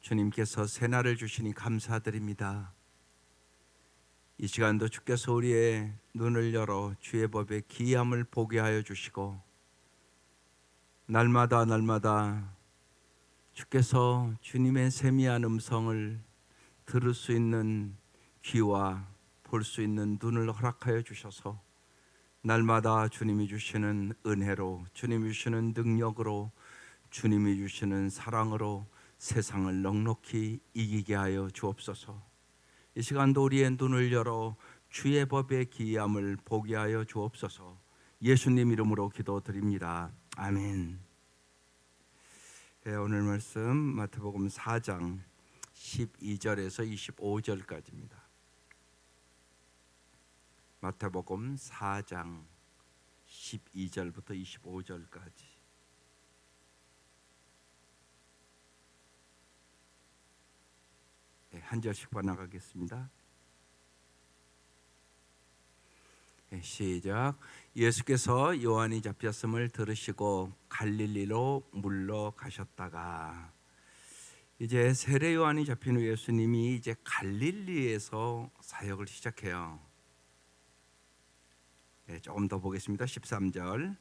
주님께서 새날을 주시니 감사드립니다. 이 시간도 주께서 우리의 눈을 열어 주의 법의 기이함을 보게 하여 주시고, 날마다 주께서 주님의 세미한 음성을 들을 수 있는 귀와 볼 수 있는 눈을 허락하여 주셔서 날마다 주님이 주시는 은혜로, 주님이 주시는 능력으로, 주님이 주시는 사랑으로 세상을 넉넉히 이기게 하여 주옵소서. 이 시간도 우리의 눈을 열어 주의 법의 기이함을 보게 하여 주옵소서. 예수님 이름으로 기도드립니다. 아멘. 오늘 말씀 마태복음 4장 12절에서 25절까지입니다. 마태복음 4장 12절부터 25절까지. 한 절씩 번역하겠습니다. 시작. 예수께서 요한이 잡혔음을 들으시고 갈릴리로 물러가셨다가, 이제 세례 요한이 잡힌 후 예수님이 이제 갈릴리에서 사역을 시작해요. 조금 더 보겠습니다. 13절.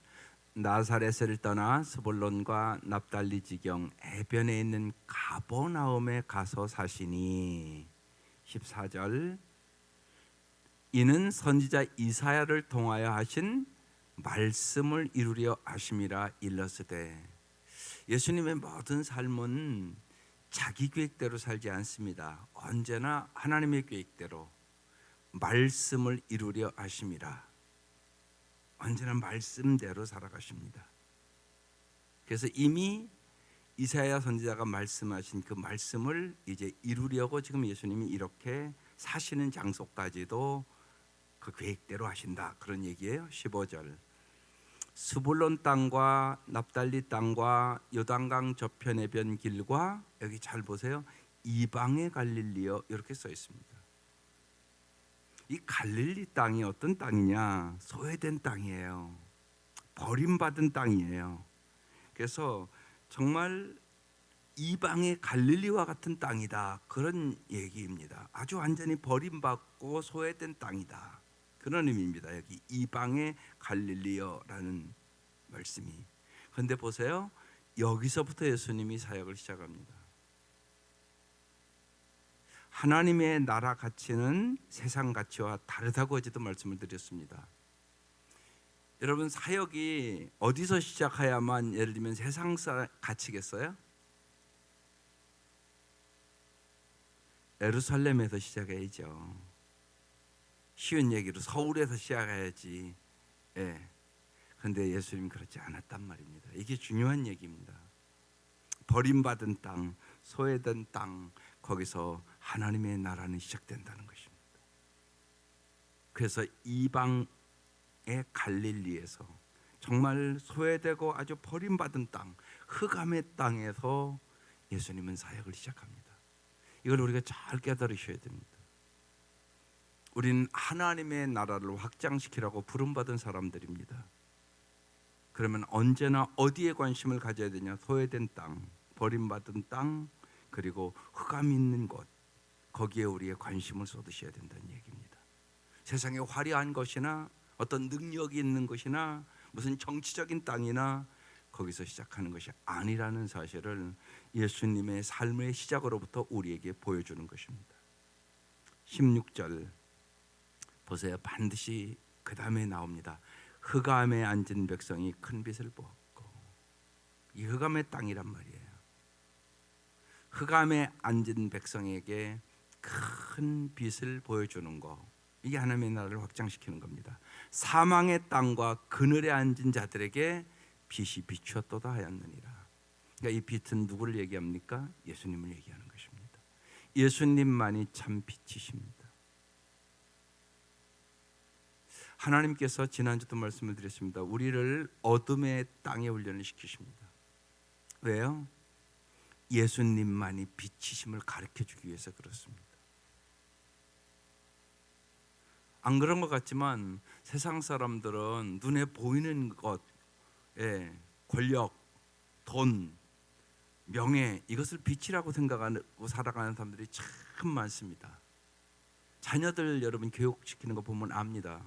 나사렛을 떠나 스불론과 납달리 지경 해변에 있는 가버나움에 가서 사시니. 14절. 이는 선지자 이사야를 통하여 하신 말씀을 이루려 하심이라 일렀으되. 예수님의 모든 삶은 자기 계획대로 살지 않습니다. 언제나 하나님의 계획대로 말씀을 이루려 하심이라. 언제나 말씀대로 살아가십니다. 그래서 이미 이사야 선지자가 말씀하신 그 말씀을 이제 이루려고 지금 예수님이 이렇게 사시는 장소까지도 그 계획대로 하신다, 그런 얘기예요. 15절. 스불론 땅과 납달리 땅과 요단강 저편 해변 길과, 여기 잘 보세요, 이방의 갈릴리요, 이렇게 써 있습니다. 이 갈릴리 땅이 어떤 땅이냐? 소외된 땅이에요. 버림받은 땅이에요. 그래서 정말 이방의 갈릴리와 같은 땅이다, 그런 얘기입니다. 아주 완전히 버림받고 소외된 땅이다, 그런 의미입니다. 여기 이방의 갈릴리요라는 말씀이. 그런데 보세요, 여기서부터 예수님이 사역을 시작합니다. 하나님의 나라 가치는 세상 가치와 다르다고 어제도 말씀을 드렸습니다. 여러분, 사역이 어디서 시작해야만 예를 들면 세상 가치겠어요? 예루살렘에서 시작해야죠. 쉬운 얘기로 서울에서 시작해야지. 그런데 예수님은 그렇지 않았단 말입니다. 이게 중요한 얘기입니다. 버림받은 땅, 소외된 땅, 거기서 하나님의 나라는 시작된다는 것입니다. 그래서 이방의 갈릴리에서, 정말 소외되고 아주 버림받은 땅, 흑암의 땅에서 예수님은 사역을 시작합니다. 이걸 우리가 잘 깨달으셔야 됩니다. 우리는 하나님의 나라를 확장시키라고 부름받은 사람들입니다. 그러면 언제나 어디에 관심을 가져야 되냐? 소외된 땅, 버림받은 땅, 그리고 흑암이 있는 곳, 거기에 우리의 관심을 쏟으셔야 된다는 얘기입니다. 세상에 화려한 것이나 어떤 능력이 있는 것이나 무슨 정치적인 땅이나 거기서 시작하는 것이 아니라는 사실을 예수님의 삶의 시작으로부터 우리에게 보여주는 것입니다. 16절 보세요. 반드시 그 다음에 나옵니다. 흑암에 앉은 백성이 큰 빛을 보았고. 이 흑암의 땅이란 말이에요. 흑암에 앉은 백성에게 큰 빛을 보여주는 거, 이게 하나님의 나라를 확장시키는 겁니다. 사망의 땅과 그늘에 앉은 자들에게 빛이 비추었도다 하였느니라. 그러니까 이 빛은 누구를 얘기합니까? 예수님을 얘기하는 것입니다. 예수님만이 참 빛이십니다. 하나님께서 지난주도 말씀을 드렸습니다. 우리를 어둠의 땅에 훈련을 시키십니다. 왜요? 예수님만이 빛이심을 가르쳐주기 위해서 그렇습니다. 안 그런 것 같지만 세상 사람들은 눈에 보이는 것, 권력, 돈, 명예, 이것을 빛이라고 생각하고 살아가는 사람들이 참 많습니다. 자녀들 여러분 교육시키는 거 보면 압니다.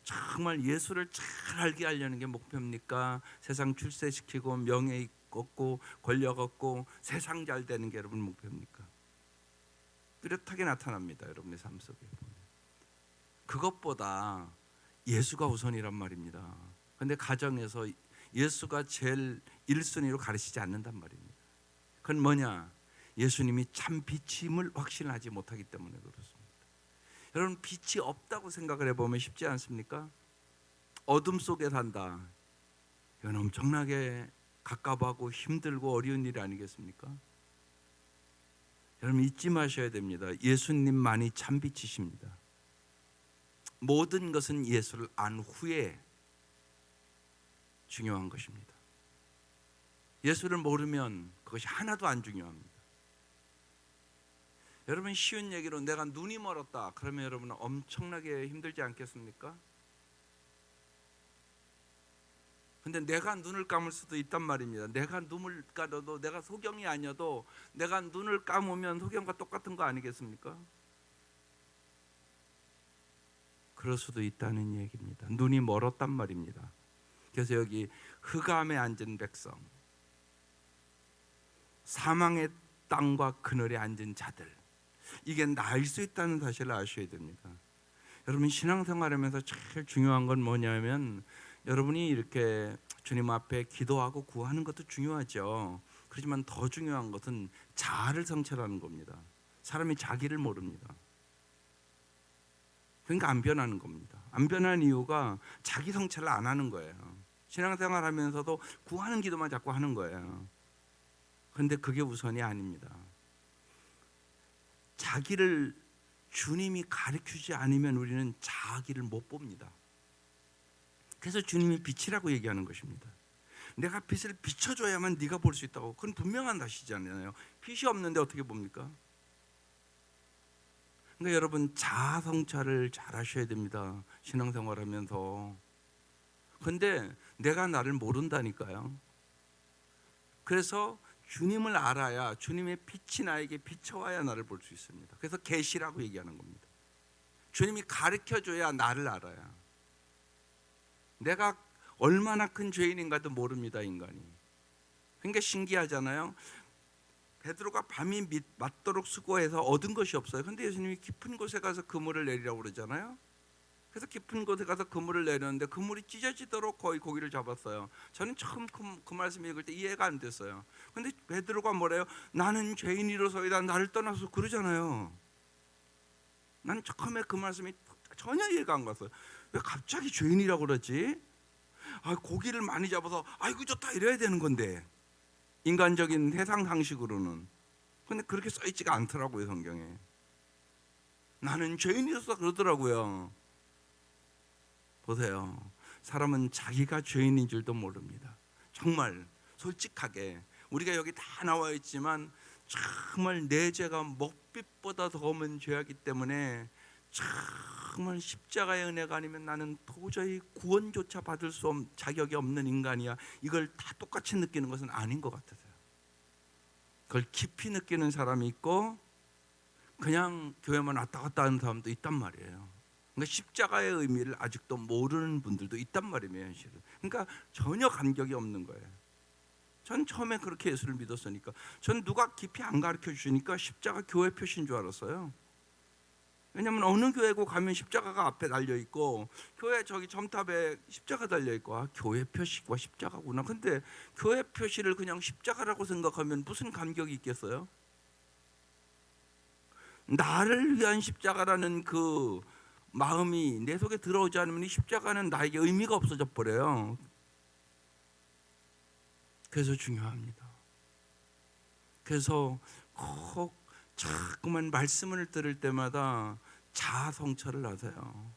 정말 예수를 잘 알게 하려는 게 목표입니까? 세상 출세시키고 명예 얻고 권력 얻고 세상 잘 되는 게 여러분 목표입니까? 뚜렷하게 나타납니다. 여러분의 삶 속에 보면. 그것보다 예수가 우선이란 말입니다. 그런데 가정에서 예수가 제일 1순위로 가르치지 않는단 말입니다. 그건 뭐냐? 예수님이 참 빛임을 확신하지 못하기 때문에 그렇습니다. 여러분, 빛이 없다고 생각을 해보면 쉽지 않습니까? 어둠 속에 산다. 이건 엄청나게 갑갑하고 힘들고 어려운 일 아니겠습니까? 여러분, 잊지 마셔야 됩니다. 예수님만이 참 빛이십니다. 모든 것은 예수를 안 후에 중요한 것입니다. 예수를 모르면 그것이 하나도 안 중요합니다. 여러분, 쉬운 얘기로 내가 눈이 멀었다 그러면 여러분은 엄청나게 힘들지 않겠습니까? 근데 내가 눈을 감을 수도 있단 말입니다. 내가 눈을 감아도, 내가 소경이 아니어도 내가 눈을 감으면 소경과 똑같은 거 아니겠습니까? 그럴 수도 있다는 얘기입니다. 눈이 멀었단 말입니다. 그래서 여기 흑암에 앉은 백성, 사망의 땅과 그늘에 앉은 자들, 이게 나일 수 있다는 사실을 아셔야 됩니다. 여러분, 신앙생활하면서 제일 중요한 건 뭐냐면 여러분이 이렇게 주님 앞에 기도하고 구하는 것도 중요하죠. 그렇지만 더 중요한 것은 자아를 성찰하는 겁니다. 사람이 자기를 모릅니다. 그러니까 안 변하는 겁니다. 안 변하는 이유가 자기 성찰을 안 하는 거예요. 신앙생활 하면서도 구하는 기도만 자꾸 하는 거예요. 그런데 그게 우선이 아닙니다. 자기를 주님이 가르치지 않으면 우리는 자기를 못 봅니다. 그래서 주님이 빛이라고 얘기하는 것입니다. 내가 빛을 비춰줘야만 네가 볼 수 있다고. 그건 분명한 것이잖아요. 빛이 없는데 어떻게 봅니까? 그러니까 여러분, 자아 성찰을 잘 하셔야 됩니다. 신앙생활하면서. 그런데 내가 나를 모른다니까요. 그래서 주님을 알아야, 주님의 빛이 나에게 비춰와야 나를 볼 수 있습니다. 그래서 계시라고 얘기하는 겁니다. 주님이 가르쳐줘야 나를 알아야. 내가 얼마나 큰 죄인인가도 모릅니다, 인간이. 그러니까 신기하잖아요. 베드로가 밤이 맞도록 수고해서 얻은 것이 없어요. 그런데 예수님이 깊은 곳에 가서 그물을 내리라고 그러잖아요. 그래서 깊은 곳에 가서 그물을 내렸는데 그물이 찢어지도록 거의 고기를 잡았어요. 저는 처음 그 말씀 읽을 때 이해가 안 됐어요. 그런데 베드로가 뭐래요? 나는 죄인이로소이다, 나를 떠나서 그러잖아요. 난 처음에 그 말씀이 전혀 이해가 안 갔어요. 왜 갑자기 죄인이라고 그러지? 고기를 많이 잡아서 아이고 좋다 이래야 되는 건데, 인간적인 해상 상식으로는. 근데 그렇게 써있지가 않더라고요, 성경에. 나는 죄인이로서 그러더라고요. 보세요. 사람은 자기가 죄인인 줄도 모릅니다. 정말 솔직하게 우리가 여기 다 나와 있지만 정말 내 죄가 먹빛보다 더 검은 죄이기 때문에 정말 십자가의 은혜가 아니면 나는 도저히 구원조차 받을 수 없는, 자격이 없는 인간이야. 이걸 다 똑같이 느끼는 것은 아닌 것 같아서요. 그걸 깊이 느끼는 사람이 있고 그냥 교회만 왔다 갔다 하는 사람도 있단 말이에요. 그러니까 십자가의 의미를 아직도 모르는 분들도 있단 말이에요, 현실은. 그러니까 전혀 감격이 없는 거예요. 전 처음에 그렇게 예수를 믿었으니까, 전 누가 깊이 안 가르쳐 주시니까 십자가 교회 표시인 줄 알았어요. 왜냐하면 어느 교회고 가면 십자가가 앞에 달려 있고, 교회 저기 점탑에 십자가 달려 있고, 교회 표시가 십자가구나. 근데 교회 표시를 그냥 십자가라고 생각하면 무슨 감격이 있겠어요? 나를 위한 십자가라는 그 마음이 내 속에 들어오지 않으면 이 십자가는 나에게 의미가 없어져 버려요. 그래서 중요합니다. 그래서 꼭 자꾸만 말씀을 들을 때마다 자아 성찰을 하세요.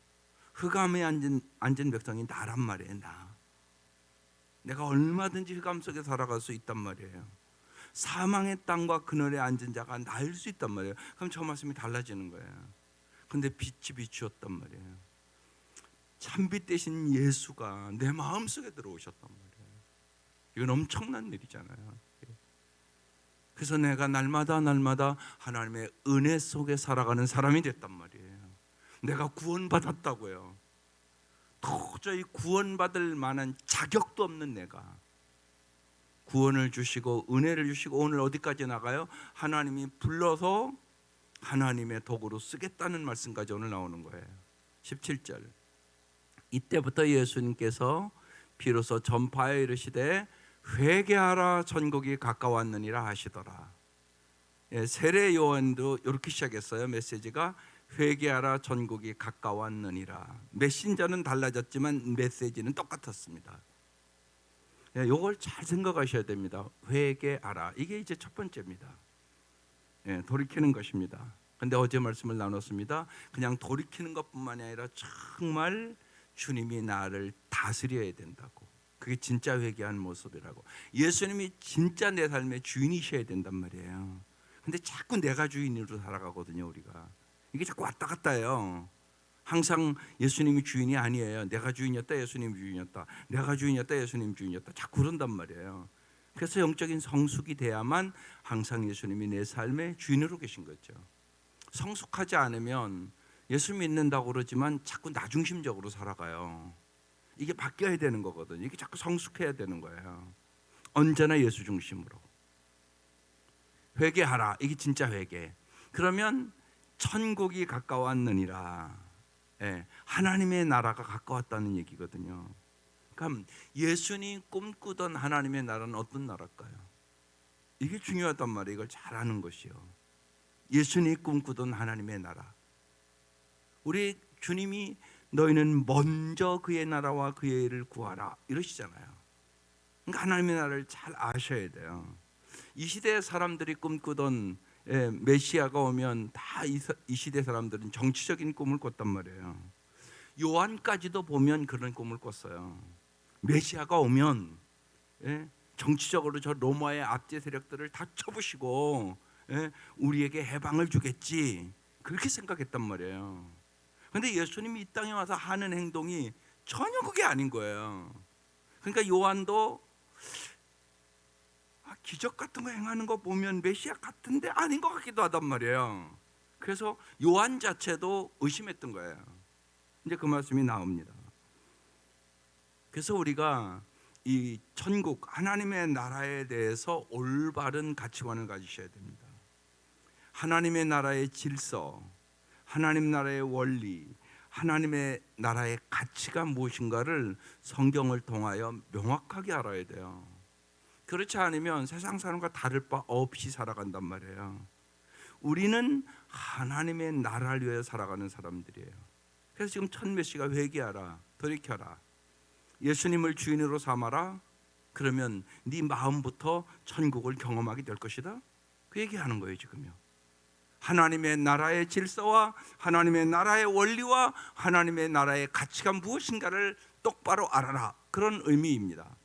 흑암에 앉은 백성이 나란 말이에요. 내가 얼마든지 흑암 속에 살아갈 수 있단 말이에요. 사망의 땅과 그늘에 앉은 자가 나일 수 있단 말이에요. 그럼 저 말씀이 달라지는 거예요. 근데 빛이 비추었단 말이에요. 참빛 대신 예수가 내 마음속에 들어오셨단 말이에요. 이건 엄청난 일이잖아요. 그래서 내가 날마다 하나님의 은혜 속에 살아가는 사람이 됐단 말이에요. 내가 구원받았다고요. 도저히 구원받을 만한 자격도 없는 내가 구원을 주시고 은혜를 주시고 오늘 어디까지 나가요? 하나님이 불러서 하나님의 도구로 쓰겠다는 말씀까지 오늘 나오는 거예요. 17절. 이때부터 예수님께서 비로소 전파하여 이르시되 회개하라 천국이 가까웠느니라 하시더라. 세례 요한도 이렇게 시작했어요. 메시지가 회개하라 천국이 가까웠느니라. 메신저는 달라졌지만 메시지는 똑같았습니다. 이걸 잘 생각하셔야 됩니다. 회개하라. 이게 이제 첫 번째입니다. 돌이키는 것입니다. 근데 어제 말씀을 나눴습니다. 그냥 돌이키는 것뿐만이 아니라 정말 주님이 나를 다스려야 된다고. 그게 진짜 회개한 모습이라고. 예수님이 진짜 내 삶의 주인이셔야 된단 말이에요. 근데 자꾸 내가 주인으로 살아가거든요. 우리가 이게 자꾸 왔다 갔다 해요. 항상 예수님이 주인이 아니에요. 내가 주인이었다, 예수님이 주인이었다. 내가 주인이었다, 예수님이 주인이었다. 자꾸 그런단 말이에요. 그래서 영적인 성숙이 돼야만 항상 예수님이 내 삶의 주인으로 계신 거죠. 성숙하지 않으면 예수 믿는다고 그러지만 자꾸 나 중심적으로 살아가요. 이게 바뀌어야 되는 거거든요. 이게 자꾸 성숙해야 되는 거예요. 언제나 예수 중심으로. 회개하라. 이게 진짜 회개. 그러면 천국이 가까웠느니라. 하나님의 나라가 가까웠다는 얘기거든요. 그럼 예수님 꿈꾸던 하나님의 나라는 어떤 나라일까요? 이게 중요하단 말이에요. 이걸 잘 아는 것이요. 예수님이 꿈꾸던 하나님의 나라. 우리 주님이 너희는 먼저 그의 나라와 그의 일을 구하라 이러시잖아요. 그러니까 하나님의 나라를 잘 아셔야 돼요. 이 시대 사람들이 꿈꾸던 메시아가 오면 다 이 시대 사람들은 정치적인 꿈을 꿨단 말이에요. 요한까지도 보면 그런 꿈을 꿨어요. 메시아가 오면 정치적으로 저 로마의 압제 세력들을 다 쳐부시고 우리에게 해방을 주겠지, 그렇게 생각했단 말이에요. 그런데 예수님이 이 땅에 와서 하는 행동이 전혀 그게 아닌 거예요. 그러니까 요한도 기적 같은 거 행하는 거 보면 메시아 같은데 아닌 것 같기도 하단 말이에요. 그래서 요한 자체도 의심했던 거예요. 이제 그 말씀이 나옵니다. 그래서 우리가 이 천국 하나님의 나라에 대해서 올바른 가치관을 가지셔야 됩니다. 하나님의 나라의 질서, 하나님 나라의 원리, 하나님의 나라의 가치가 무엇인가를 성경을 통하여 명확하게 알아야 돼요. 그렇지 않으면 세상 사람과 다를 바 없이 살아간단 말이에요. 우리는 하나님의 나라를 위해 살아가는 사람들이에요. 그래서 지금 첫 메시지가 회개하라, 돌이켜라, 예수님을 주인으로 삼아라. 그러면 네 마음부터 천국을 경험하게 될 것이다. 그 얘기하는 거예요 지금요. 하나님의 나라의 질서와 하나님의 나라의 원리와 하나님의 나라의 가치가 무엇인가를 똑바로 알아라, 그런 의미입니다.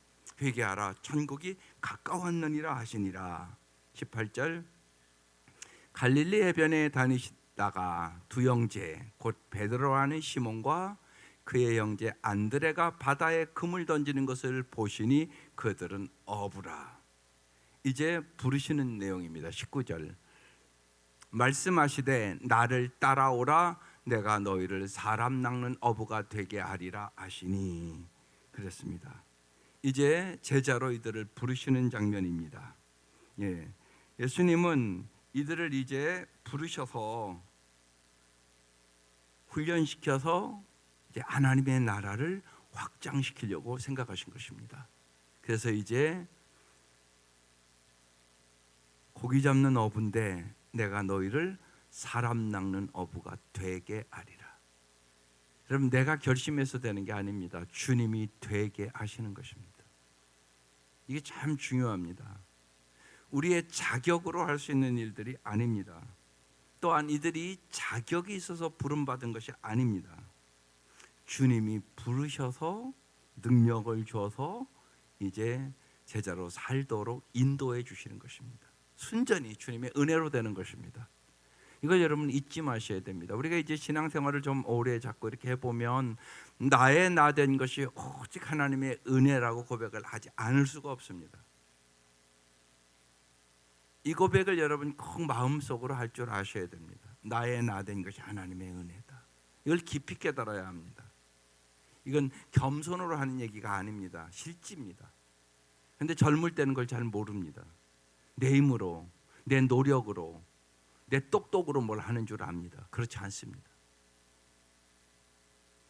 회개하라, 천국이 가까웠느니라 하시니라. 18절. 갈릴리 해변에 다니시다가 두 형제 곧 베드로라는 시몬과 그의 형제 안드레가 바다에 금을 던지는 것을 보시니 그들은 어부라. 이제 부르시는 내용입니다. 19절. 말씀하시되 나를 따라오라, 내가 너희를 사람 낚는 어부가 되게 하리라 하시니. 그랬습니다. 이제 제자로 이들을 부르시는 장면입니다. 예수님은 이들을 이제 부르셔서 훈련시켜서 이제 하나님의 나라를 확장시키려고 생각하신 것입니다. 그래서 이제 고기 잡는 어부인데 내가 너희를 사람 낚는 어부가 되게 하리라. 여러분, 내가 결심해서 되는 게 아닙니다. 주님이 되게 하시는 것입니다. 이게 참 중요합니다. 우리의 자격으로 할 수 있는 일들이 아닙니다. 또한 이들이 자격이 있어서 부름받은 것이 아닙니다. 주님이 부르셔서 능력을 줘서 이제 제자로 살도록 인도해 주시는 것입니다. 순전히 주님의 은혜로 되는 것입니다. 이걸 여러분 잊지 마셔야 됩니다. 우리가 이제 신앙생활을 좀 오래 자꾸 이렇게 해보면 나의 나 된 것이 오직 하나님의 은혜라고 고백을 하지 않을 수가 없습니다. 이 고백을 여러분 꼭 마음속으로 할 줄 아셔야 됩니다. 나의 나된 것이 하나님의 은혜다. 이걸 깊이 깨달아야 합니다. 이건 겸손으로 하는 얘기가 아닙니다. 실지입니다. 그런데 젊을 때는 그걸 잘 모릅니다. 내 힘으로, 내 노력으로, 내 똑똑으로 뭘 하는 줄 압니다. 그렇지 않습니다.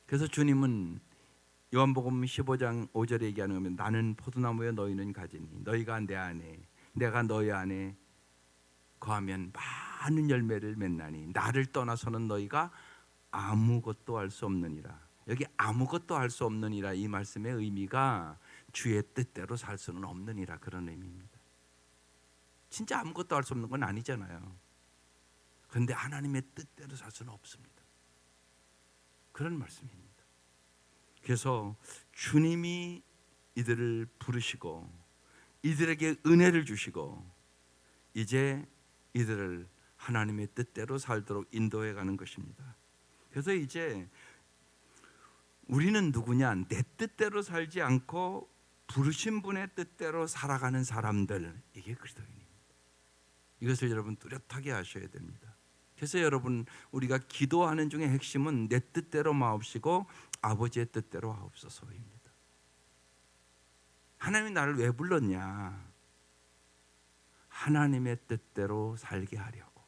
그래서 주님은 요한복음 15장 5절에 얘기하는 거면 나는 포도나무에 너희는 가지니 너희가 내 안에 내가 너희 안에 거하면 많은 열매를 맺나니 나를 떠나서는 너희가 아무것도 할 수 없느니라. 여기 아무것도 할 수 없느니라 이 말씀의 의미가 주의 뜻대로 살 수는 없느니라 그런 의미입니다. 진짜 아무것도 할 수 없는 건 아니잖아요. 그런데 하나님의 뜻대로 살 수는 없습니다. 그런 말씀입니다. 그래서 주님이 이들을 부르시고 이들에게 은혜를 주시고 이제 이들을 하나님의 뜻대로 살도록 인도해 가는 것입니다. 그래서 이제 우리는 누구냐? 내 뜻대로 살지 않고 부르신 분의 뜻대로 살아가는 사람들, 이게 그리스도인입니다. 이것을 여러분 뚜렷하게 하셔야 됩니다. 그래서 여러분 우리가 기도하는 중에 핵심은 내 뜻대로 마옵시고 아버지의 뜻대로 하옵소서입니다. 하나님이 나를 왜 불렀냐? 하나님의 뜻대로 살게 하려고,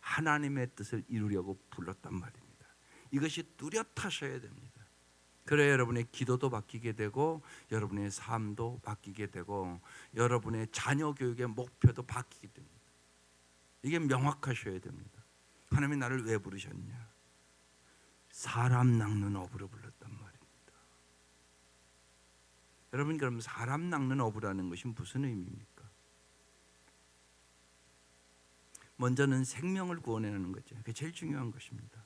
하나님의 뜻을 이루려고 불렀단 말입니다. 이것이 뚜렷하셔야 됩니다. 그래야 여러분의 기도도 바뀌게 되고 여러분의 삶도 바뀌게 되고 여러분의 자녀 교육의 목표도 바뀌게 됩니다. 이게 명확하셔야 됩니다. 하나님이 나를 왜 부르셨냐? 사람 낚는 어부로 불렀단 말입니다. 여러분, 그럼 사람 낚는 어부라는 것이 무슨 의미입니까? 먼저는 생명을 구원하는 거죠. 그게 제일 중요한 것입니다.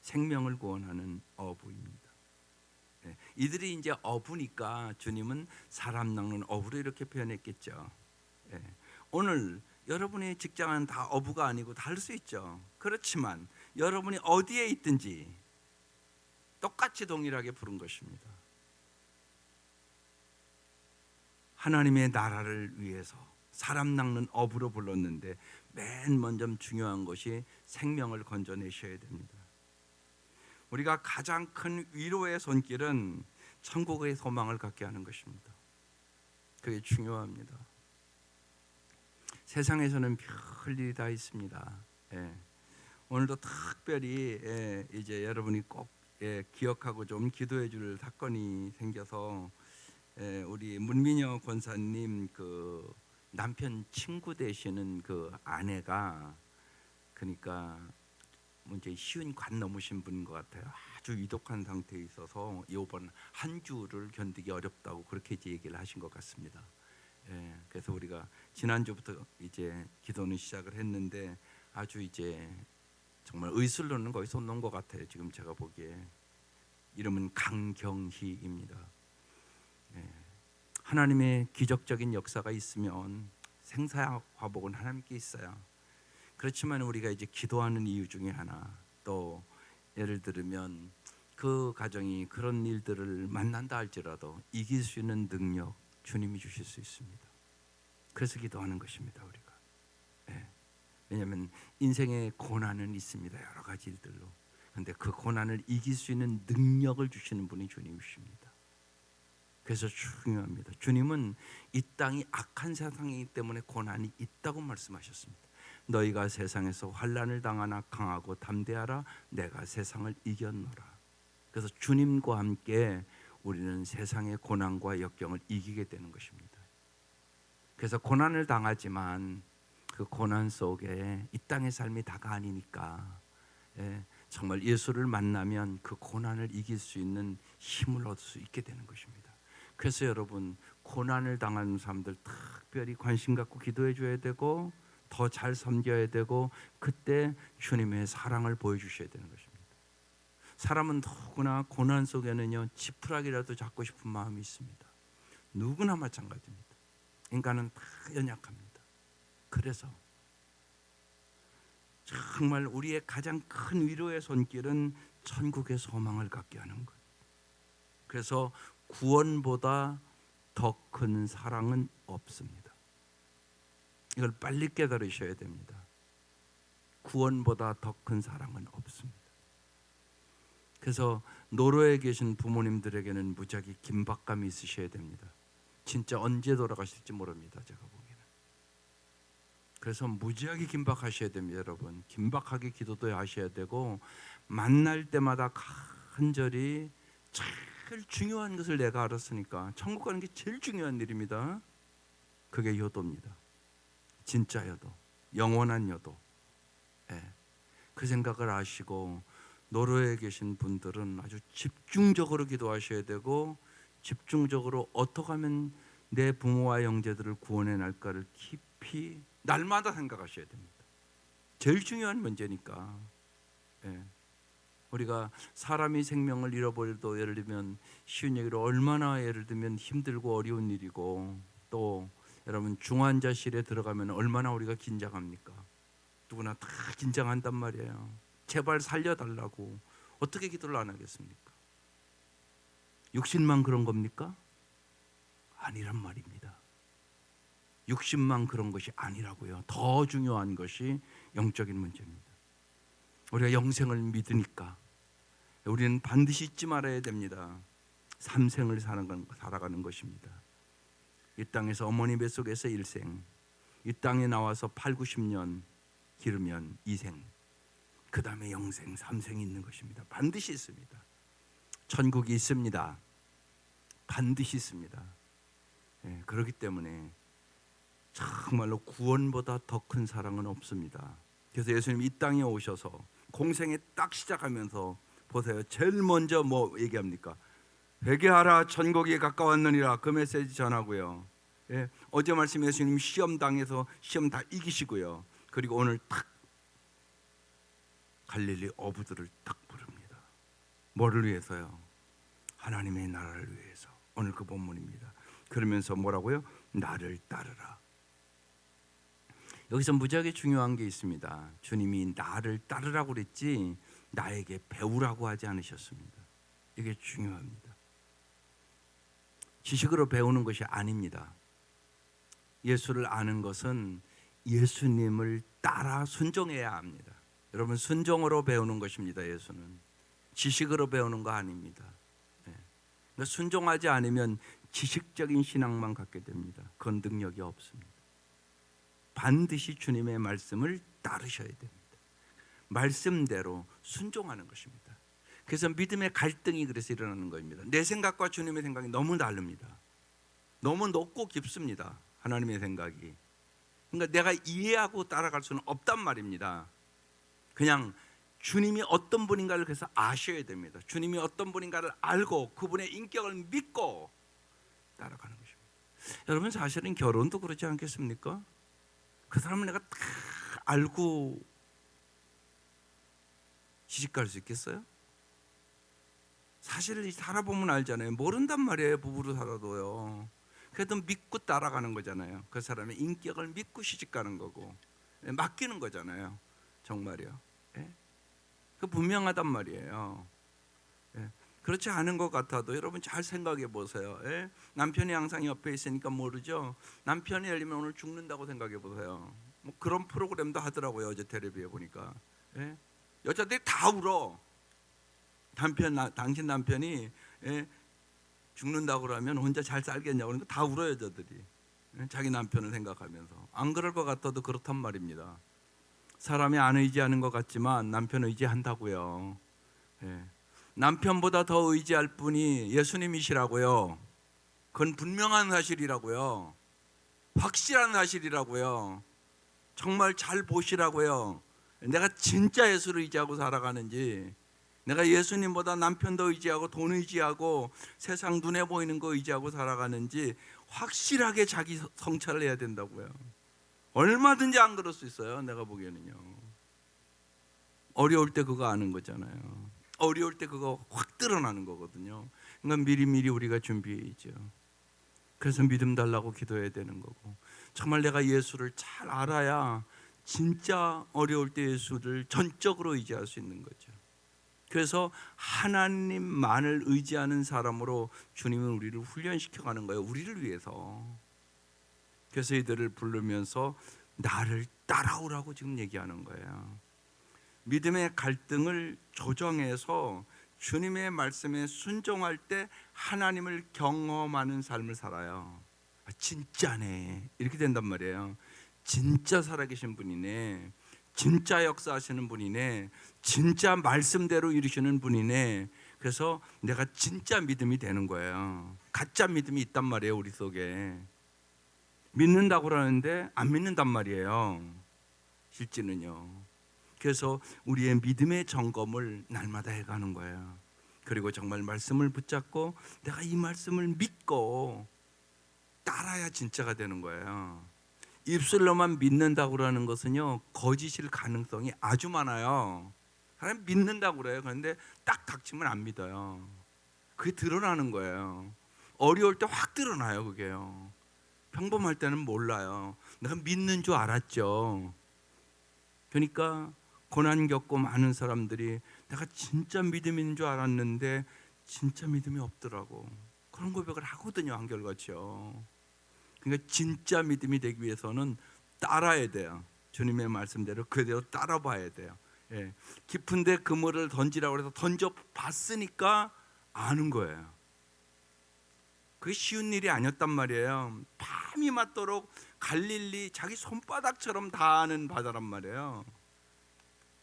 생명을 구원하는 어부입니다. 네, 이들이 이제 어부니까 주님은 사람 낚는 어부로 이렇게 표현했겠죠. 네, 오늘 여러분의 직장은 다 어부가 아니고 다를 수 있죠. 그렇지만 여러분이 어디에 있든지 똑같이 동일하게 부른 것입니다. 하나님의 나라를 위해서 사람 낚는 어부로 불렀는데 맨 먼저 중요한 것이 생명을 건져내셔야 됩니다. 우리가 가장 큰 위로의 손길은 천국의 소망을 갖게 하는 것입니다. 그게 중요합니다. 세상에서는 별일이 다 있습니다. 예. 오늘도 특별히 이제 여러분이 꼭 기억하고 좀 기도해 줄 사건이 생겨서 우리 문민여 권사님 그 남편 친구 되시는 그 아내가 그러니까 이제 쉬운 관 넘으신 분인 것 같아요. 아주 위독한 상태에 있어서 이번 한 주를 견디기 어렵다고 그렇게 이제 얘기를 하신 것 같습니다. 그래서 우리가 지난주부터 이제 기도는 시작을 했는데 아주 이제 정말 의술로는 거의 손 놓은 것 같아요. 지금 제가 보기에 이름은 강경희입니다. 하나님의 기적적인 역사가 있으면 생사화복은 하나님께 있어요. 그렇지만 우리가 이제 기도하는 이유 중에 하나, 또 예를 들면 그 가정이 그런 일들을 만난다 할지라도 이길 수 있는 능력 주님이 주실 수 있습니다. 그래서 기도하는 것입니다. 우리가. 왜냐하면 인생의 고난은 있습니다. 여러 가지 일들로. 그런데 그 고난을 이길 수 있는 능력을 주시는 분이 주님이십니다. 그래서 중요합니다. 주님은 이 땅이 악한 세상이기 때문에 고난이 있다고 말씀하셨습니다. 너희가 세상에서 환난을 당하나 강하고 담대하라. 내가 세상을 이겼노라. 그래서 주님과 함께 우리는 세상의 고난과 역경을 이기게 되는 것입니다. 그래서 고난을 당하지만 그 고난 속에 이 땅의 삶이 다가 아니니까 정말 예수를 만나면 그 고난을 이길 수 있는 힘을 얻을 수 있게 되는 것입니다. 그래서 여러분 고난을 당하는 사람들 특별히 관심 갖고 기도해 줘야 되고 더 잘 섬겨야 되고 그때 주님의 사랑을 보여주셔야 되는 것입니다. 사람은 누구나 고난 속에는요 지푸라기라도 잡고 싶은 마음이 있습니다. 누구나 마찬가지입니다. 인간은 다 연약합니다. 그래서 정말 우리의 가장 큰 위로의 손길은 천국의 소망을 갖게 하는 것. 그래서 구원보다 더 큰 사랑은 없습니다. 이걸 빨리 깨달으셔야 됩니다. 구원보다 더 큰 사랑은 없습니다. 그래서 노로에 계신 부모님들에게는 무지하게 긴박감이 있으셔야 됩니다. 진짜 언제 돌아가실지 모릅니다. 제가 보기에는. 그래서 무지하게 긴박하셔야 됩니다. 여러분, 긴박하게 기도도 하셔야 되고, 만날 때마다 간절히 제일 중요한 것을 내가 알았으니까 천국 가는 게 제일 중요한 일입니다. 그게 효도입니다. 진짜 효도, 영원한 효도. 그 생각을 하시고 노로에 계신 분들은 아주 집중적으로 기도하셔야 되고, 집중적으로 어떻게 하면 내 부모와 형제들을 구원해 날까를 깊이 날마다 생각하셔야 됩니다. 제일 중요한 문제니까. 우리가 사람이 생명을 잃어버려도 예를 들면 쉬운 얘기로 얼마나 예를 들면 힘들고 어려운 일이고, 또 여러분 중환자실에 들어가면 얼마나 우리가 긴장합니까? 누구나 다 긴장한단 말이에요. 제발 살려달라고. 어떻게 기도를 안 하겠습니까? 육신만 그런 겁니까? 아니란 말입니다. 육신만 그런 것이 아니라고요. 더 중요한 것이 영적인 문제입니다. 우리가 영생을 믿으니까 우리는 반드시 잊지 말아야 됩니다. 삼생을 살아가는 것입니다. 이 땅에서 어머니 뱃속에서 일생, 이 땅에 나와서 8, 90년 기르면 이생, 그 다음에 영생, 삼생이 있는 것입니다. 반드시 있습니다. 천국이 있습니다. 반드시 있습니다. 그렇기 때문에 정말로 구원보다 더 큰 사랑은 없습니다. 그래서 예수님 이 땅에 오셔서 공생에 딱 시작하면서 보세요. 제일 먼저 뭐 얘기합니까? 회개하라, 천국이 가까웠느니라. 그 메시지 전하고요. 어제 말씀 예수님 시험 당해서 시험 다 이기시고요. 그리고 오늘 딱 갈릴리 어부들을 딱 부릅니다. 뭐를 위해서요? 하나님의 나라를 위해서. 오늘 그 본문입니다. 그러면서 뭐라고요? 나를 따르라. 여기서 무지하게 중요한 게 있습니다. 주님이 나를 따르라고 그랬지 나에게 배우라고 하지 않으셨습니다. 이게 중요합니다. 지식으로 배우는 것이 아닙니다. 예수를 아는 것은 예수님을 따라 순종해야 합니다. 여러분, 순종으로 배우는 것입니다. 예수는 지식으로 배우는 거 아닙니다. 그러니까 순종하지 않으면 지식적인 신앙만 갖게 됩니다. 그건 능력이 없습니다. 반드시 주님의 말씀을 따르셔야 됩니다. 말씀대로 순종하는 것입니다. 그래서 믿음의 갈등이 그래서 일어나는 겁니다. 내 생각과 주님의 생각이 너무 다릅니다. 너무 높고 깊습니다. 하나님의 생각이. 그러니까 내가 이해하고 따라갈 수는 없단 말입니다. 그냥 주님이 어떤 분인가를 그래서 아셔야 됩니다. 주님이 어떤 분인가를 알고 그분의 인격을 믿고 따라가는 것입니다. 여러분, 사실은 결혼도 그렇지 않겠습니까? 그 사람을 내가 다 알고 시집갈 수 있겠어요? 사실 살아보면 알잖아요. 모른단 말이에요. 부부로 살아도요. 그래도 믿고 따라가는 거잖아요. 그 사람의 인격을 믿고 시집가는 거고 맡기는 거잖아요. 정말이요. 그 분명하단 말이에요. 그렇지 않은 것 같아도 여러분 잘 생각해 보세요. 남편이 항상 옆에 있으니까 모르죠. 남편이 예를 들면 오늘 죽는다고 생각해 보세요. 뭐 그런 프로그램도 하더라고요. 어제 텔레비에 보니까. 여자들이 다 울어. 당신 남편이 죽는다고 그러면 혼자 잘 살겠냐고 그러니까 다 울어요. 여자들이. 자기 남편을 생각하면서. 안 그럴 것 같아도 그렇단 말입니다. 사람이 안 의지하는 것 같지만 남편 의지한다고요. 남편보다 더 의지할 분이 예수님이시라고요. 그건 분명한 사실이라고요. 확실한 사실이라고요. 정말 잘 보시라고요. 내가 진짜 예수를 의지하고 살아가는지, 내가 예수님보다 남편 더 의지하고 돈 의지하고 세상 눈에 보이는 거 의지하고 살아가는지 확실하게 자기 성찰을 해야 된다고요. 얼마든지 안 그럴 수 있어요. 내가 보기에는요. 어려울 때 그거 아는 거잖아요. 어려울 때 그거 확 드러나는 거거든요. 그러니까 미리미리 우리가 준비해야죠. 그래서 믿음 달라고 기도해야 되는 거고, 정말 내가 예수를 잘 알아야 진짜 어려울 때 예수를 전적으로 의지할 수 있는 거죠. 그래서 하나님만을 의지하는 사람으로 주님은 우리를 훈련시켜가는 거예요. 우리를 위해서. 그래서 이들을 부르면서 나를 따라오라고 지금 얘기하는 거예요. 믿음의 갈등을 조정해서 주님의 말씀에 순종할 때 하나님을 경험하는 삶을 살아요. 진짜네, 이렇게 된단 말이에요. 진짜 살아계신 분이네, 진짜 역사하시는 분이네, 진짜 말씀대로 이루시는 분이네. 그래서 내가 진짜 믿음이 되는 거예요. 가짜 믿음이 있단 말이에요. 우리 속에 믿는다고 하는데 안 믿는단 말이에요, 실제는요. 그래서 우리의 믿음의 점검을 날마다 해가는 거예요. 그리고 정말 말씀을 붙잡고 내가 이 말씀을 믿고 따라야 진짜가 되는 거예요. 입술로만 믿는다고 하는 것은요, 거짓일 가능성이 아주 많아요. 사람 믿는다고 그래요. 그런데 딱 닥치면 안 믿어요. 그게 드러나는 거예요. 어려울 때 확 드러나요. 그게요. 평범할 때는 몰라요. 내가 믿는 줄 알았죠. 그러니까 고난 겪고 많은 사람들이 내가 진짜 믿음 있는 줄 알았는데 진짜 믿음이 없더라고. 그런 고백을 하거든요, 한결같이요. 그러니까 진짜 믿음이 되기 위해서는 따라야 돼요. 주님의 말씀대로 그대로 따라봐야 돼요. 예. 깊은데 그물을 던지라고 해서 던져봤으니까 아는 거예요. 그게 쉬운 일이 아니었단 말이에요. 밤이 맞도록 갈릴리 자기 손바닥처럼 다 아는 바다란 말이에요.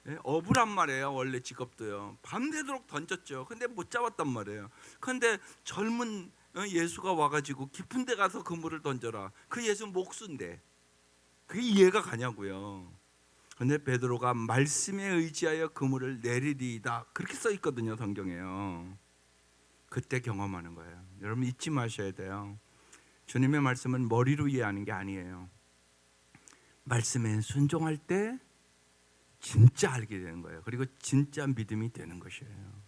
예? 어부란 말이에요. 원래 직업도요. 밤새도록 던졌죠. 근데 못 잡았단 말이에요. 근데 젊은 예수가 와가지고 깊은 데 가서 그물을 던져라. 그 예수 목수인데 그게 이해가 가냐고요. 근데 베드로가 말씀에 의지하여 그물을 내리리이다, 그렇게 써 있거든요, 성경에요. 그때 경험하는 거예요. 여러분 잊지 마셔야 돼요. 주님의 말씀은 머리로 이해하는 게 아니에요. 말씀에 순종할 때 진짜 알게 되는 거예요. 그리고 진짜 믿음이 되는 것이에요.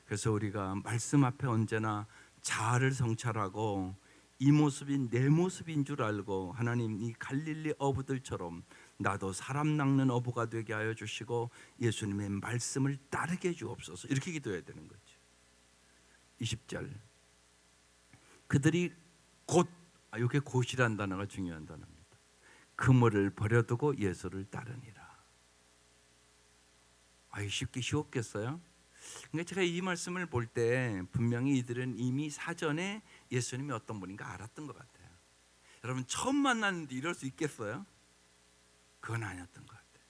그래서 우리가 말씀 앞에 언제나 자아를 성찰하고 이 모습이 내 모습인 줄 알고, 하나님 이 갈릴리 어부들처럼 나도 사람 낚는 어부가 되게 하여 주시고 예수님의 말씀을 따르게 해 주옵소서, 이렇게 기도해야 되는 거죠. 20절, 그들이 곧, 이게 곧이라는 단어가 중요한 단어입니다. 그물을 버려두고 예수를 따르니라. 쉽게 쉬웠겠어요? 그러니까 제가 이 말씀을 볼 때 분명히 이들은 이미 사전에 예수님이 어떤 분인가 알았던 것 같아요. 여러분 처음 만났는데 이럴 수 있겠어요? 그건 아니었던 것 같아요.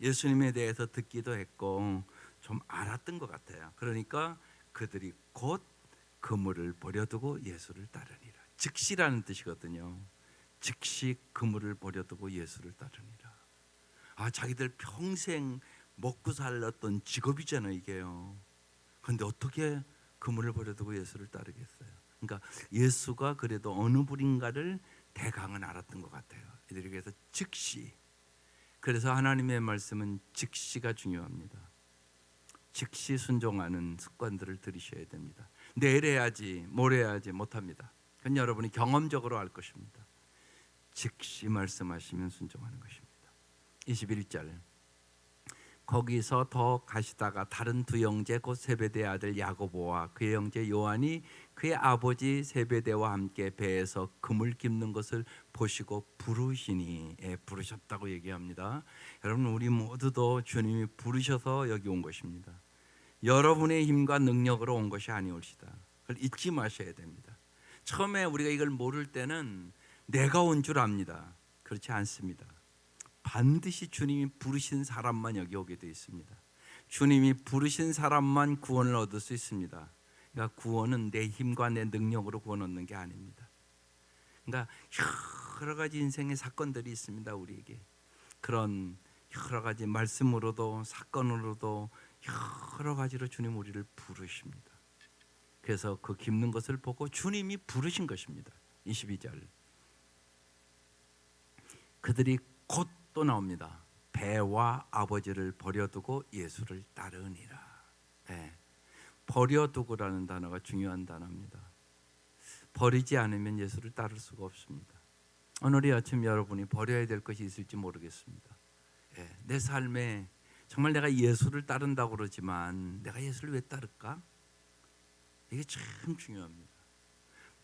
예수님에 대해서 듣기도 했고 좀 알았던 것 같아요. 그러니까 그들이 곧 그물을 버려두고 예수를 따르니라. 즉시라는 뜻이거든요. 즉시 그물을 버려두고 예수를 따르니라. 자기들 평생 먹고 살았던 직업이잖아요, 이게요. 그런데 어떻게 그물을 버려두고 예수를 따르겠어요? 그러니까 예수가 그래도 어느 분인가를 대강은 알았던 것 같아요. 이들이 그래서 즉시. 그래서 하나님의 말씀은 즉시가 중요합니다. 즉시 순종하는 습관들을 들이셔야 됩니다. 내일 해야지, 모레 해야지 못합니다. 그건 여러분이 경험적으로 알 것입니다. 즉시 말씀하시면 순종하는 것입니다. 21절, 거기서 더 가시다가 다른 두 형제 곧 세베대의 아들 야고보와 그의 형제 요한이 그의 아버지 세베대와 함께 배에서 그물 깁는 것을 보시고 부르시니, 부르셨다고 얘기합니다. 여러분 우리 모두도 주님이 부르셔서 여기 온 것입니다. 여러분의 힘과 능력으로 온 것이 아니올시다. 그걸 잊지 마셔야 됩니다. 처음에 우리가 이걸 모를 때는 내가 온 줄 압니다. 그렇지 않습니다. 반드시 주님이 부르신 사람만 여기 오게 되어 있습니다. 주님이 부르신 사람만 구원을 얻을 수 있습니다. 그러니까 구원은 내 힘과 내 능력으로 구원 얻는 게 아닙니다. 그러니까 여러 가지 인생의 사건들이 있습니다. 우리에게 그런 여러 가지 말씀으로도 사건으로도 여러 가지로 주님 우리를 부르십니다. 그래서 그 깁는 것을 보고 주님이 부르신 것입니다. 22절, 그들이 곧 또 나옵니다. 배와 아버지를 버려두고 예수를 따르니라. 버려두고라는 단어가 중요한 단어입니다. 버리지 않으면 예수를 따를 수가 없습니다. 오늘 이 아침 여러분이 버려야 될 것이 있을지 모르겠습니다. 내 삶에 정말 내가 예수를 따른다고 그러지만 내가 예수를 왜 따를까? 이게 참 중요합니다.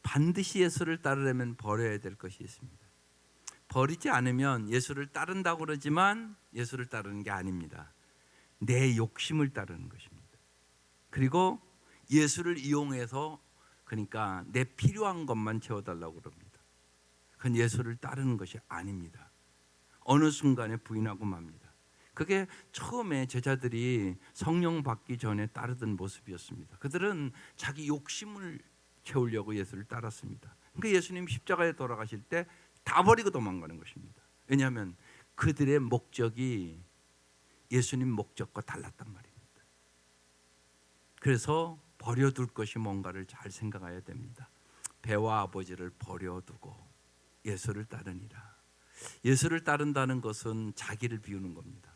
반드시 예수를 따르려면 버려야 될 것이 있습니다. 버리지 않으면 예수를 따른다고 그러지만 예수를 따르는 게 아닙니다. 내 욕심을 따르는 것입니다. 그리고 예수를 이용해서, 그러니까 내 필요한 것만 채워달라고 그럽니다. 그건 예수를 따르는 것이 아닙니다. 어느 순간에 부인하고 맙니다. 그게 처음에 제자들이 성령 받기 전에 따르던 모습이었습니다. 그들은 자기 욕심을 채우려고 예수를 따랐습니다. 그러니까 예수님 십자가에 돌아가실 때 다 버리고 도망가는 것입니다. 왜냐하면 그들의 목적이 예수님 목적과 달랐단 말입니다. 그래서 버려둘 것이 뭔가를 잘 생각해야 됩니다. 배와 아버지를 버려두고 예수를 따르니라. 예수를 따른다는 것은 자기를 비우는 겁니다.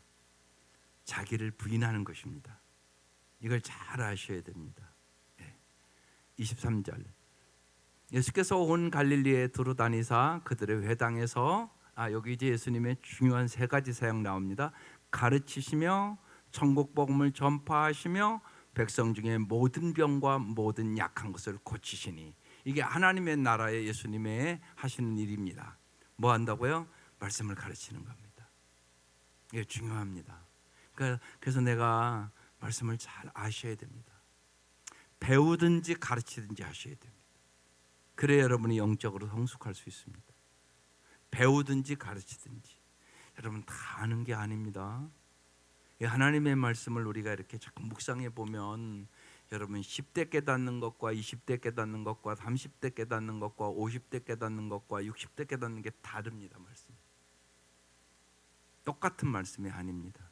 자기를 부인하는 것입니다. 이걸 잘 아셔야 됩니다. 23절, 예수께서 온 갈릴리에 두루 다니사 그들의 회당에서, 여기 이제 예수님의 중요한 세 가지 사역 나옵니다. 가르치시며 천국 복음을 전파하시며 백성 중에 모든 병과 모든 약한 것을 고치시니, 이게 하나님의 나라의 예수님의 하시는 일입니다. 뭐 한다고요? 말씀을 가르치는 겁니다. 이게 중요합니다. 그래서 내가 말씀을 잘 아셔야 됩니다. 배우든지 가르치든지 하셔야 됩니다. 그래야 여러분이 영적으로 성숙할 수 있습니다. 배우든지 가르치든지. 여러분 다 아는 게 아닙니다. 하나님의 말씀을 우리가 이렇게 자꾸 묵상해 보면 여러분 10대 깨닫는 것과 20대 깨닫는 것과 30대 깨닫는 것과 50대 깨닫는 것과 60대 깨닫는 게 다릅니다. 말씀. 똑같은 말씀이 아닙니다.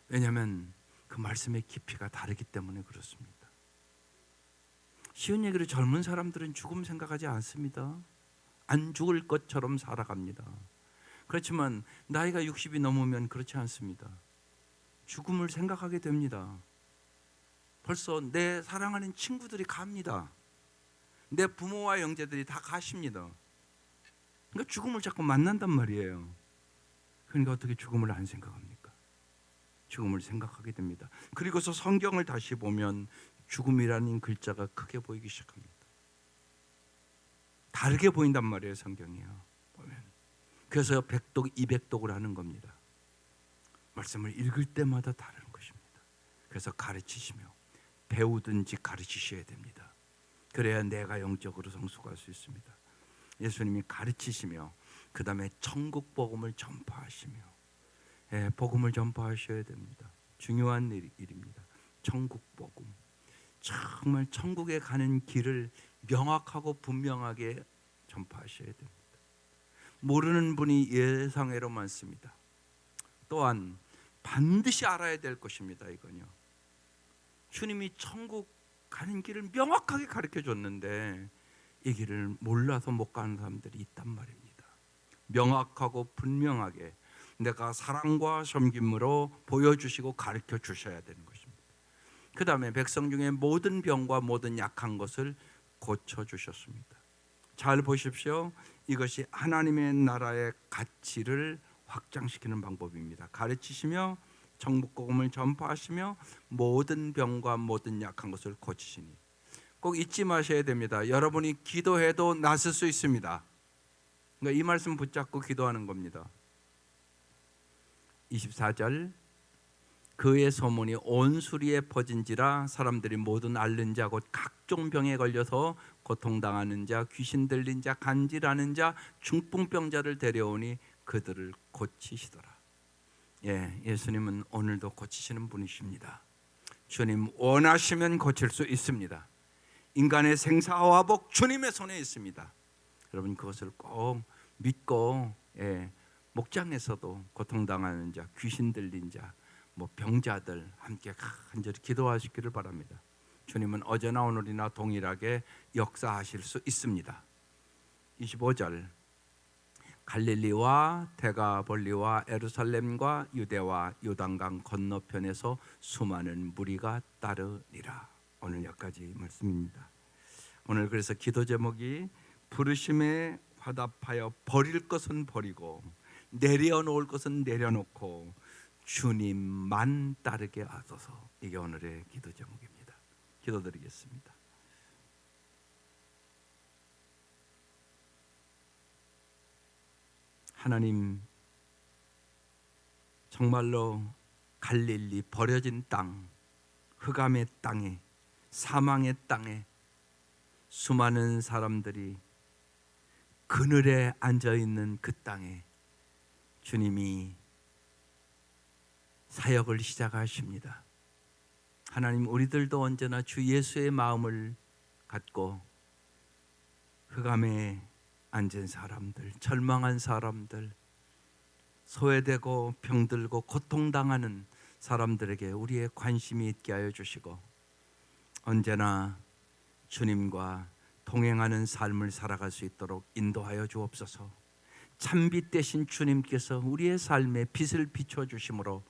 왜냐하면 그 말씀의 깊이가 다르기 때문에 그렇습니다. 쉬운 얘기로 젊은 사람들은 죽음 생각하지 않습니다. 안 죽을 것처럼 살아갑니다. 그렇지만 나이가 60이 넘으면 그렇지 않습니다. 죽음을 생각하게 됩니다. 벌써 내 사랑하는 친구들이 갑니다. 내 부모와 형제들이 다 가십니다. 그러니까 죽음을 자꾸 만난단 말이에요. 그러니까 어떻게 죽음을 안 생각합니까? 죽음을 생각하게 됩니다. 그리고서 성경을 다시 보면 죽음이라는 글자가 크게 보이기 시작합니다. 다르게 보인단 말이에요, 성경이요. 보면. 그래서 100독, 200독을 하는 겁니다. 말씀을 읽을 때마다 다른 것입니다. 그래서 가르치시며 배우든지 가르치셔야 됩니다. 그래야 내가 영적으로 성숙할 수 있습니다. 예수님이 가르치시며 그 다음에 천국 복음을 전파하시며, 복음을 전파하셔야 됩니다. 중요한 일입니다. 천국 복음. 정말 천국에 가는 길을 명확하고 분명하게 전파하셔야 됩니다. 모르는 분이 예상외로 많습니다. 또한 반드시 알아야 될 것입니다. 이건요, 주님이 천국 가는 길을 명확하게 가르쳐 줬는데 이 길을 몰라서 못 가는 사람들이 있단 말입니다. 명확하고 분명하게 내가 사랑과 섬김으로 보여주시고 가르쳐 주셔야 되는 것입니다. 그 다음에 백성 중에 모든 병과 모든 약한 것을 고쳐주셨습니다. 잘 보십시오. 이것이 하나님의 나라의 가치를 확장시키는 방법입니다. 가르치시며 천국복음을 전파하시며 모든 병과 모든 약한 것을 고치시니. 꼭 잊지 마셔야 됩니다. 여러분이 기도해도 낫을 수 있습니다. 그러니까 이 말씀 붙잡고 기도하는 겁니다. 24절, 그의 소문이 온 수리에 퍼진지라 사람들이 모든 앓는 자 곧 각종 병에 걸려서 고통당하는 자, 귀신 들린 자, 간질하는 자, 중풍병자를 데려오니 그들을 고치시더라. 예수님은 오늘도 고치시는 분이십니다. 주님 원하시면 고칠 수 있습니다. 인간의 생사화복 주님의 손에 있습니다. 여러분 그것을 꼭 믿고, 목장에서도 고통당하는 자, 귀신 들린 자, 병자들 함께 간절히 기도하시기를 바랍니다. 주님은 어제나 오늘이나 동일하게 역사하실 수 있습니다. 25절, 갈릴리와 데가볼리와 예루살렘과 유대와 요단강 건너편에서 수많은 무리가 따르니라. 오늘 여기까지 말씀입니다. 오늘 그래서 기도 제목이 부르심에 화답하여 버릴 것은 버리고 내려놓을 것은 내려놓고 주님만 따르게 하소서. 이게 오늘의 기도 제목입니다. 기도드리겠습니다. 하나님, 정말로 갈릴리 버려진 땅, 흑암의 땅에, 사망의 땅에 수많은 사람들이 그늘에 앉아 있는 그 땅에 주님이 사역을 시작하십니다. 하나님, 우리들도 언제나 주 예수의 마음을 갖고 흑암에 앉은 사람들, 절망한 사람들, 소외되고 병들고 고통당하는 사람들에게 우리의 관심이 있게 하여 주시고, 언제나 주님과 동행하는 삶을 살아갈 수 있도록 인도하여 주옵소서. 참빛 되신 주님께서 우리의 삶에 빛을 비춰 주심으로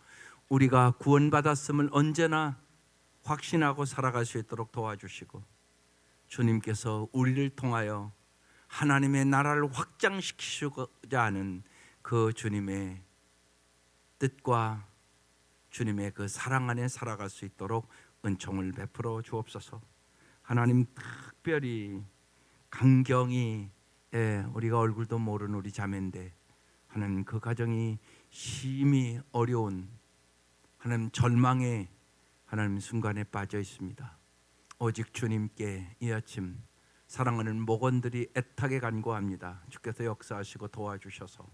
우리가 구원받았음을 언제나 확신하고 살아갈 수 있도록 도와주시고, 주님께서 우리를 통하여 하나님의 나라를 확장시키고자 하는 그 주님의 뜻과 주님의 그 사랑 안에 살아갈 수 있도록 은총을 베풀어 주옵소서. 하나님, 특별히 강경이, 우리가 얼굴도 모르는 우리 자매인데 하나님, 그 가정이 심히 어려운 하나님 절망의 하나님 순간에 빠져 있습니다. 오직 주님께 이 아침 사랑하는 목원들이 애타게 간구합니다. 주께서 역사하시고 도와주셔서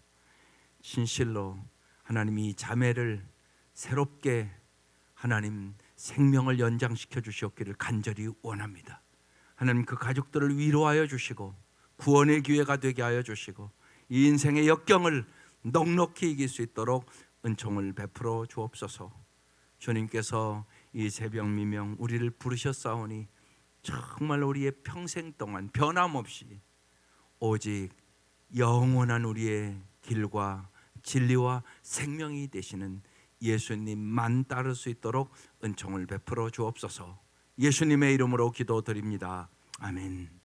진실로 하나님 이 자매를 새롭게 하나님 생명을 연장시켜 주시옵기를 간절히 원합니다. 하나님, 그 가족들을 위로하여 주시고 구원의 기회가 되게 하여 주시고 이 인생의 역경을 넉넉히 이길 수 있도록 은총을 베풀어 주옵소서. 주님께서 이 새벽 미명 우리를 부르셨사오니 정말 우리의 평생 동안 변함없이 오직 영원한 우리의 길과 진리와 생명이 되시는 예수님만 따를 수 있도록 은총을 베풀어 주옵소서. 예수님의 이름으로 기도드립니다. 아멘.